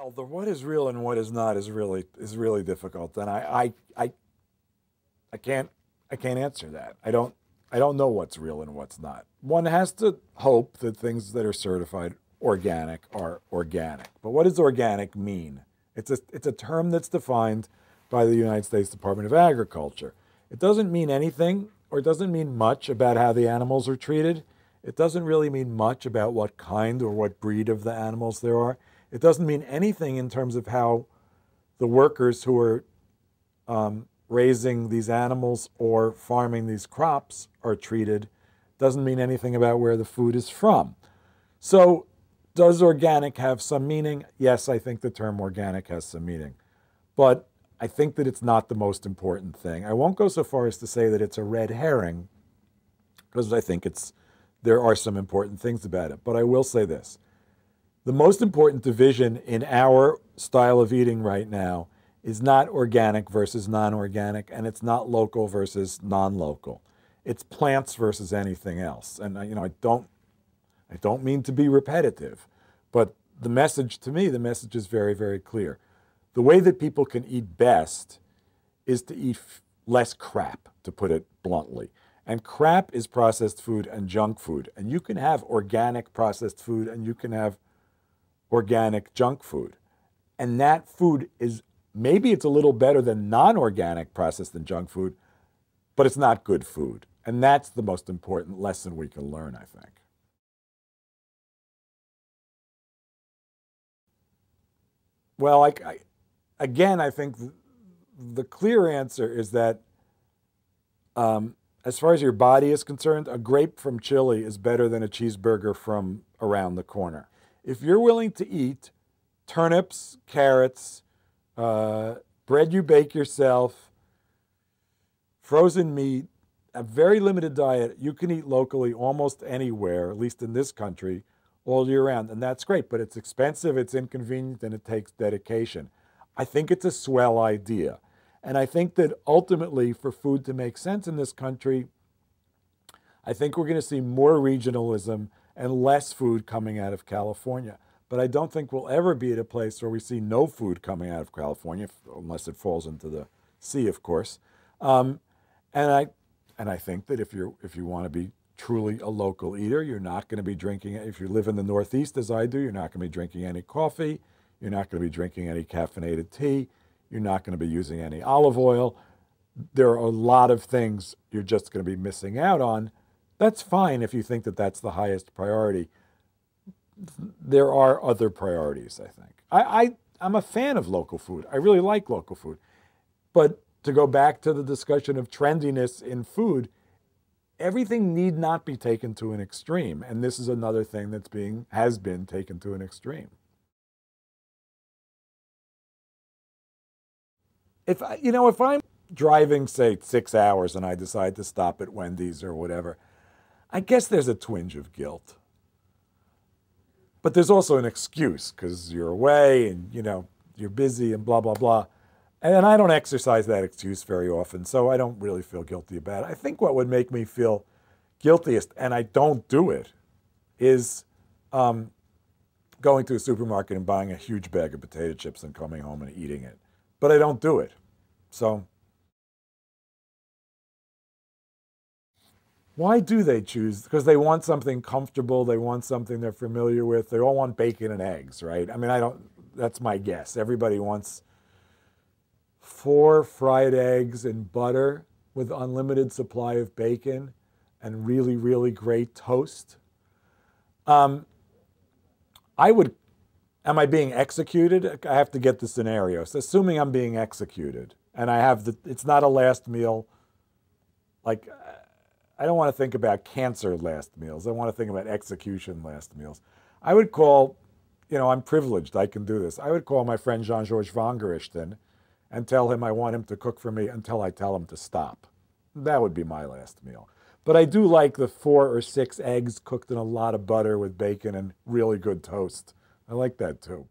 Well, the what is real and what is not is really difficult, and I can't answer that. I don't know what's real and what's not. One has to hope that things that are certified organic are organic. But what does organic mean? It's a term that's defined by the United States Department of Agriculture. It doesn't mean anything, or it doesn't mean much about how the animals are treated. It doesn't really mean much about what kind or what breed of the animals there are. It doesn't mean anything in terms of how the workers who are raising these animals or farming these crops are treated. It doesn't mean anything about where the food is from. So does organic have some meaning? Yes, I think the term organic has some meaning. But I think that it's not the most important thing. I won't go so far as to say that it's a red herring, because I think there are some important things about it. But I will say this. The most important division in our style of eating right now is not organic versus non-organic, and it's not local versus non-local. It's plants versus anything else. And I don't mean to be repetitive, but the message to me, the message is very, very clear. The way that people can eat best is to eat less crap, to put it bluntly. And crap is processed food and junk food. And you can have organic processed food and you can have organic junk food. And that food is, maybe it's a little better than non-organic processed and junk food, but it's not good food. And that's the most important lesson we can learn, I think. Well, again, I think the clear answer is that as far as your body is concerned, a grape from Chile is better than a cheeseburger from around the corner. If you're willing to eat turnips, carrots, bread you bake yourself, frozen meat, a very limited diet, you can eat locally almost anywhere, at least in this country, all year round. And that's great, but it's expensive, it's inconvenient, and it takes dedication. I think it's a swell idea. And I think that ultimately, for food to make sense in this country, I think we're going to see more regionalism and less food coming out of California. But I don't think we'll ever be at a place where we see no food coming out of California, unless it falls into the sea, of course. And I think that if you want to be truly a local eater, you're not going to be drinking, if you live in the Northeast as I do, you're not going to be drinking any coffee, you're not going to be drinking any caffeinated tea, you're not going to be using any olive oil. There are a lot of things you're just going to be missing out on. That's fine if you think that that's the highest priority. There are other priorities, I think. I'm a fan of local food. I really like local food. But to go back to the discussion of trendiness in food, everything need not be taken to an extreme. And this is another thing has been taken to an extreme. If I'm driving, say, 6 hours and I decide to stop at Wendy's or whatever, I guess there's a twinge of guilt. But there's also an excuse because you're away and, you're busy and blah, blah, blah. And I don't exercise that excuse very often, so I don't really feel guilty about it. I think what would make me feel guiltiest, and I don't do it, is going to a supermarket and buying a huge bag of potato chips and coming home and eating it. But I don't do it. So why do they choose? Because they want something comfortable. They want something they're familiar with. They all want bacon and eggs, right? I mean, that's my guess. Everybody wants 4 fried eggs and butter with unlimited supply of bacon and really, really great toast. Am I being executed? I have to get the scenario. So assuming I'm being executed and it's not a last meal, like I don't want to think about cancer last meals. I want to think about execution last meals. I would call, I'm privileged, I can do this. I would call my friend Jean-Georges Vongerichten and tell him I want him to cook for me until I tell him to stop. That would be my last meal. But I do like the 4 or 6 eggs cooked in a lot of butter with bacon and really good toast. I like that too.